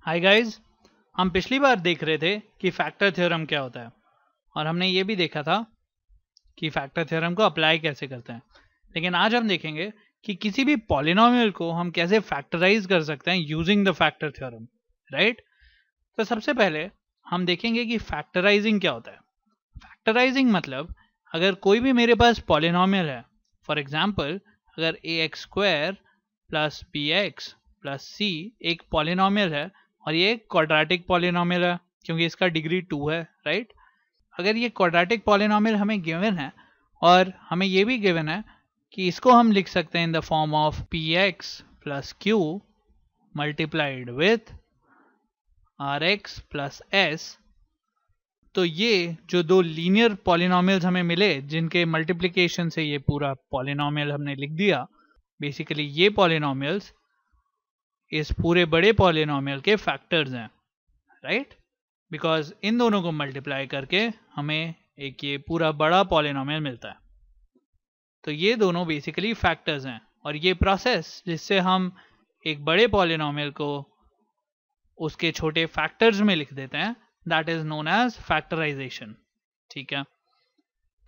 Hi guys, हम पिछली बार देख रहे थे कि फैक्टर थ्योरम क्या होता है और हमने ये भी देखा था कि फैक्टर थ्योरम को अप्लाई कैसे करते हैं। लेकिन आज हम देखेंगे कि किसी भी पॉलिनोमियल को हम कैसे फैक्टराइज कर सकते हैं using the factor theorem, right. तो सबसे पहले हम देखेंगे कि फैक्टराइजिंग क्या होता है। फैक्टराइजिंग मतलब अगर कोई भी मेरे पास पॉलिनोमियल है, फॉर एग्जाम्पल अगर ax² plus bx plus c एक पॉलिनोमियल है और ये एक क्वाड्रेटिक पॉलिनोमियल है क्योंकि इसका डिग्री 2 है, राइट। अगर ये क्वाड्रेटिक पॉलिनोमियल हमें गिवन है और हमें ये भी गिवन है कि इसको हम लिख सकते हैं in the form of px plus q multiplied with rx plus s, तो ये जो दो लीनियर पॉलिनोमियल्स हमें मिले जिनके मल्टीप्लिकेशन से ये पूरा पॉलिनोमियल हमने लिख दिया, बेसिकली ये पॉलिनोमियल्स इस पूरे बड़े पॉलिनोमियल के फैक्टर्स हैं, राइट। बिकॉज इन दोनों को मल्टीप्लाई करके हमें एक ये पूरा बड़ा पॉलिनोमियल मिलता है। तो ये दोनों बेसिकली फैक्टर्स हैं और ये प्रोसेस जिससे हम एक बड़े पॉलिनोमियल को उसके छोटे फैक्टर्स में लिख देते हैं, that is known as factorization, ठीक है।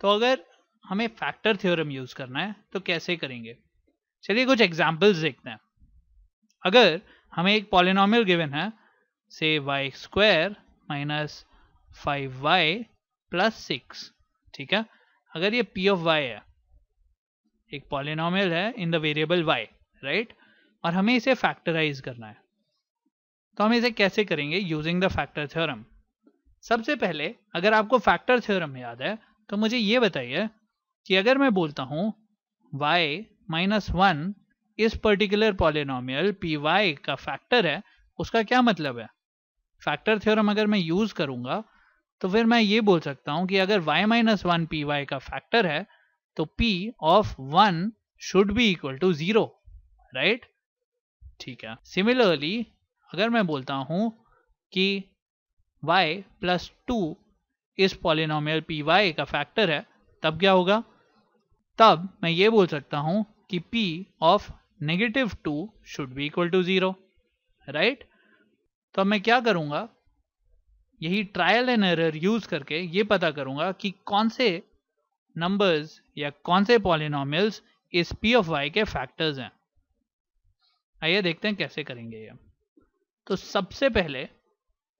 तो अगर हमें फैक्टर थ्योरम यूज करना है तो कैसे करेंगे, चलिए कुछ एग्जांपल्स देखते हैं। अगर हमें एक पॉलिनोमियल गिवन है से y² माइनस 5y प्लस 6, ठीक है। अगर ये p ऑफ y है, एक पॉलिनोमियल है in the variable y, right, और हमें इसे फैक्टराइज करना है, तो हम इसे कैसे करेंगे यूजिंग द फैक्टर थ्योरम। सबसे पहले अगर आपको फैक्टर थ्योरम याद है तो मुझे ये बताइए कि अगर मैं बोलता हूँ y माइनस 1 इस पर्टिकुलर पॉलिनोमियल py का फैक्टर है, उसका क्या मतलब है। फैक्टर थ्योरम अगर मैं यूज करूंगा तो फिर मैं ये बोल सकता हूं कि अगर y माइनस 1 py का फैक्टर है तो p of 1 should be equal to 0, right, ठीक है। सिमिलरली अगर मैं बोलता हूं कि y प्लस 2 इस पॉलिनोमियल py का फैक्टर है, तब क्या होगा, तब मैं ये बोल सकता हूं कि p of negative 2 should be equal to 0, right. तो अब मैं क्या करूंगा, यही ट्रायल एंड एरर यूज करके ये पता करूंगा कि कौन से नंबर्स या कौन से पॉलिनोमियल्स इस p ऑफ y के फैक्टर्स हैं। आइए देखते हैं कैसे करेंगे ये। तो सबसे पहले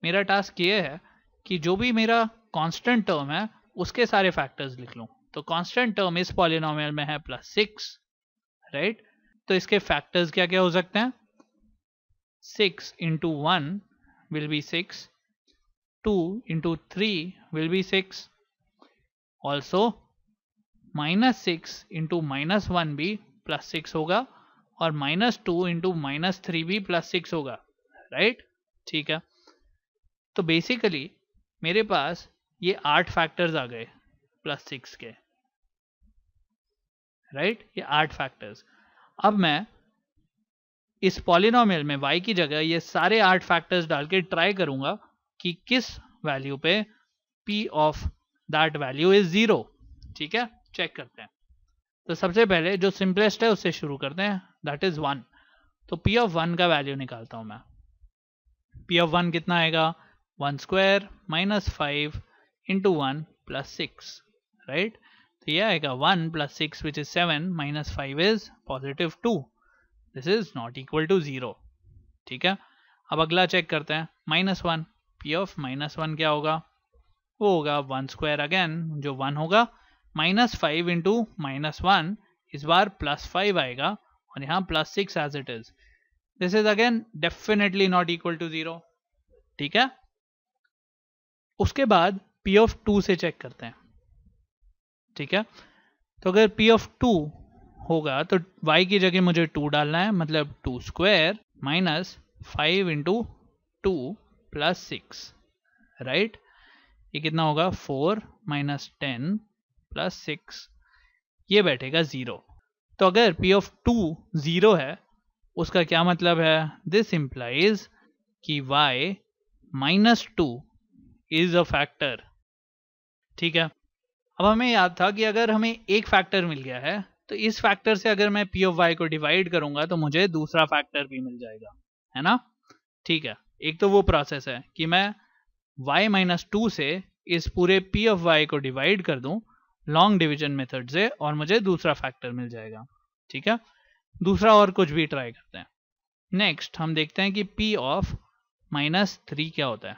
मेरा टास्क ये है कि जो भी मेरा कांस्टेंट टर्म है उसके सारे फैक्टर्स लिख लूं। तो कांस्टेंट टर्म इस पॉलिनोमियल में है प्लस 6, राइट। तो इसके फैक्टर्स क्या क्या हो सकते हैं, 6 into 1 will be 6, 2 into 3 will be 6, also minus 6 into minus 1 भी प्लस 6 होगा और माइनस 2 इंटू माइनस 3 भी प्लस 6 होगा, राइट, ठीक है। तो बेसिकली मेरे पास ये 8 फैक्टर्स आ गए प्लस 6 के, राइट, ये 8 फैक्टर्स। अब मैं इस पॉलिनोमियल में y की जगह ये सारे 8 फैक्टर्स डाल के ट्राई करूंगा कि किस वैल्यू पे p of that value is 0, ठीक है। चेक करते हैं। तो सबसे पहले जो सिंपलेस्ट है उससे शुरू करते हैं, दैट इज 1। तो p ऑफ 1 का वैल्यू निकालता हूं मैं। p ऑफ 1 कितना आएगा, 1² माइनस 5 इंटू 1 प्लस 6, राइट। तो ये आएगा 1 plus 6 which is 7 minus 5 is positive 2, this is not equal to 0, ठीक है। अब अगला चेक करते हैं, माइनस 1, p ऑफ माइनस 1 क्या होगा, वो होगा 1² अगेन जो 1 होगा, माइनस 5 इंटू माइनस 1 इस बार प्लस 5 आएगा और यहाँ plus 6 as it is, this is again definitely not equal to 0, ठीक है। उसके बाद p ऑफ 2 से चेक करते हैं, ठीक है। तो अगर p ऑफ 2 होगा तो y की जगह मुझे 2 डालना है, मतलब 2² माइनस 5 इंटू 2 प्लस 6, राइट। ये कितना होगा, 4 माइनस 10 प्लस 6, ये बैठेगा 0। तो अगर p ऑफ 2 0 है उसका क्या मतलब है, दिस इंप्लाइज कि y minus 2 is a factor, ठीक है। अब हमें याद था कि अगर हमें एक फैक्टर मिल गया है तो इस फैक्टर से अगर मैं p ऑफ y को डिवाइड करूंगा तो मुझे दूसरा फैक्टर भी मिल जाएगा, है ना, ठीक है। एक तो वो प्रोसेस है कि मैं y-2 से इस पूरे p ऑफ y को डिवाइड कर दूं लॉन्ग डिवीजन मेथड से और मुझे दूसरा फैक्टर मिल जाएगा। ठीक है, दूसरा और कुछ भी ट्राई करते हैं। नेक्स्ट हम देखते हैं कि p ऑफ -3 क्या होता है।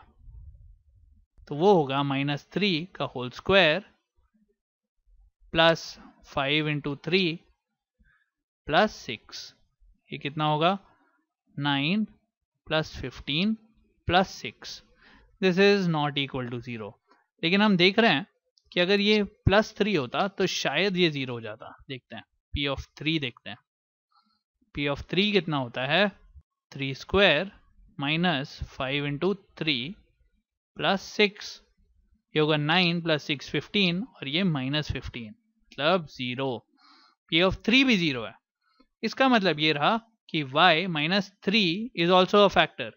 तो वो होगा -3 का whole square plus 5 into 3 plus 6, ये कितना होगा 9 plus 15 plus 6। This is not equal to 0। लेकिन हम देख रहे हैं कि अगर ये +3 होता तो शायद ये 0 हो जाता। देखते हैं p ऑफ 3 देखते हैं। p ऑफ 3 कितना होता है 3 स्क्वायर माइनस 5 इंटू 3 प्लस 6, ये होगा 9 प्लस 6 15 और ये -15 मतलब 0। p ऑफ 3 भी 0 है। इसका मतलब ये रहा कि y-3 is also a factor.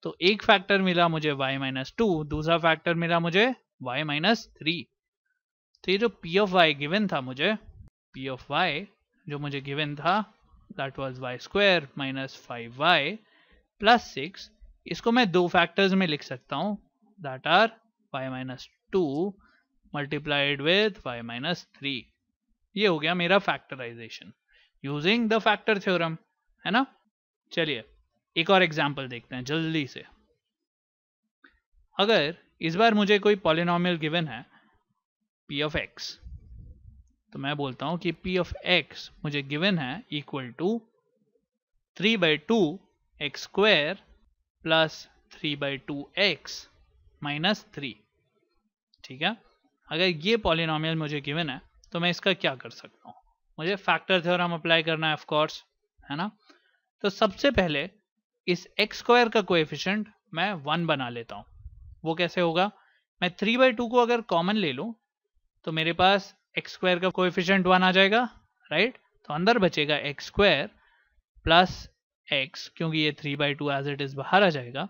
तो एक फैक्टर मिला मुझे y-2, दूसरा फैक्टर मिला मुझे y-3। तो ये जो p ऑफ y गिवन था मुझे, p ऑफ y जो मुझे गिवन था that was y square minus 5y plus 6, इसको मैं दो फैक्टर्स में लिख सकता हूँ that are y-2 multiplied with y-3। ये हो गया मेरा factorization using the factor theorem, है ना। चलिए एक और एग्जांपल देखते हैं जल्दी से। अगर इस बार मुझे कोई पॉलिनोमियल गिवन है p ऑफ x, तो मैं बोलता हूं कि p ऑफ x मुझे गिवन है equal to 3/2 x square plus 3/2 x minus 3। ठीक है, अगर ये पॉलिनोमियल मुझे गिवन है तो मैं इसका क्या कर सकता हूँ, मुझे फैक्टर थ्योरम अप्लाई करना है ऑफ कोर्स, है ना। तो सबसे पहले इस x स्क्वायर का कोएफिशिएंट मैं 1 बना लेता हूँ। वो कैसे होगा, मैं 3/2 को अगर कॉमन ले लूँ तो मेरे पास x स्क्वायर का कोएफिशिएंट 1 आ जाएगा, राइट। तो अंदर बचेगा x स्क्वायर प्लस x, क्योंकि ये 3/2 एज इट इज बाहर आ जाएगा।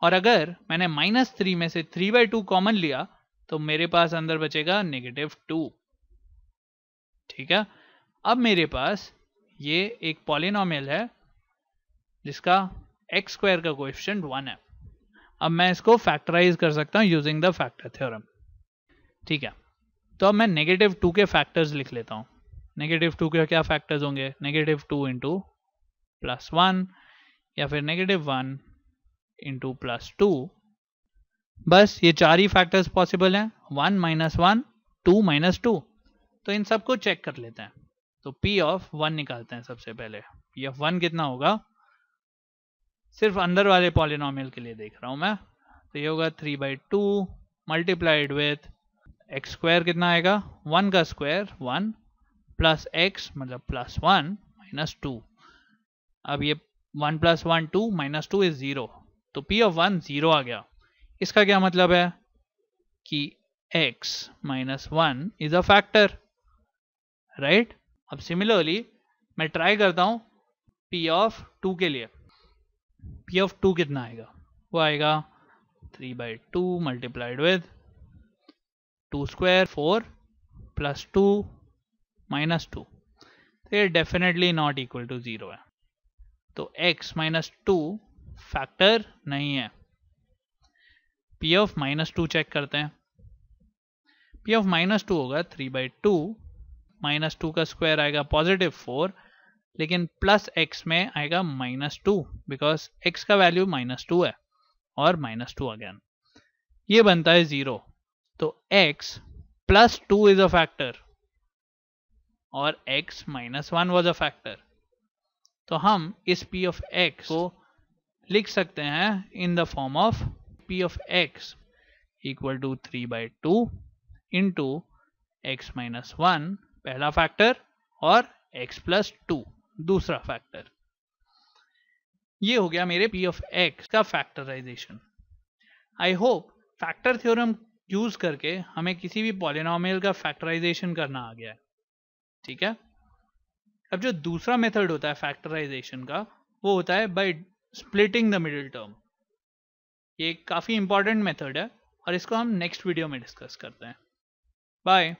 और अगर मैंने -3 में से 3/2 कॉमन लिया तो मेरे पास अंदर बचेगा -2। ठीक है, अब मेरे पास ये एक पॉलिनोमियल है जिसका x स्क्वायर का कोएफिशिएंट 1 है। अब मैं इसको फैक्टराइज कर सकता हूँ यूजिंग द फैक्टर थ्योरम। ठीक है, तो अब मैं -2 के फैक्टर्स लिख लेता हूँ। -2 के क्या फैक्टर्स होंगे, -2 इंटू +1 या फिर -1 इंटू +2। बस ये चार ही फैक्टर्स पॉसिबल हैं, 1 -1 2 -2। तो इन सबको चेक कर लेते हैं। तो p ऑफ 1 निकालते हैं सबसे पहले। p ऑफ 1 कितना होगा, सिर्फ अंदर वाले पॉलिनोमियल के लिए देख रहा हूं मैं, तो ये होगा 3/2 मल्टीप्लाइड विथ x स्क्वायर कितना आएगा 1 का स्क्वायर 1 प्लस x मतलब +1 -2। अब ये 1 + 1 2 -2 इज 0, तो p ऑफ 1 0 आ गया। इसका क्या मतलब है कि x -1 is a factor, right. अब सिमिलरली मैं ट्राई करता हूं p ऑफ 2 के लिए। p ऑफ 2 कितना आएगा, वो आएगा 3/2 मल्टीप्लाइड विद 2 स्क्वायर 4 प्लस 2 -2। तो ये डेफिनेटली नॉट इक्वल टू 0 है। तो x -2 फैक्टर नहीं है। p ऑफ -2 चेक करते हैं। p ऑफ -2 होगा 3/2 -2 का स्क्वायर आएगा +4, लेकिन प्लस x में आएगा -2 बिकॉज x का वैल्यू -2 है और -2 अगेन, ये बनता है 0। तो x +2 इज अ फैक्टर और x -1 वाज अ फैक्टर। तो हम इस p ऑफ x को लिख सकते हैं in the form of p of x equal to 3/2 into x -1 पहला फैक्टर और x + 2 दूसरा फैक्टर। ये हो गया मेरे p ऑफ x का factorisation. I hope factor theorem use करके हमें किसी भी पॉलिनोमियल का फैक्टराइजेशन करना आ गया है। ठीक है, अब जो दूसरा मेथड होता है फैक्टराइजेशन का, वो होता है by splitting the middle term. ये काफी इंपॉर्टेंट मेथड है और इसको हम नेक्स्ट वीडियो में डिस्कस करते हैं। बाय।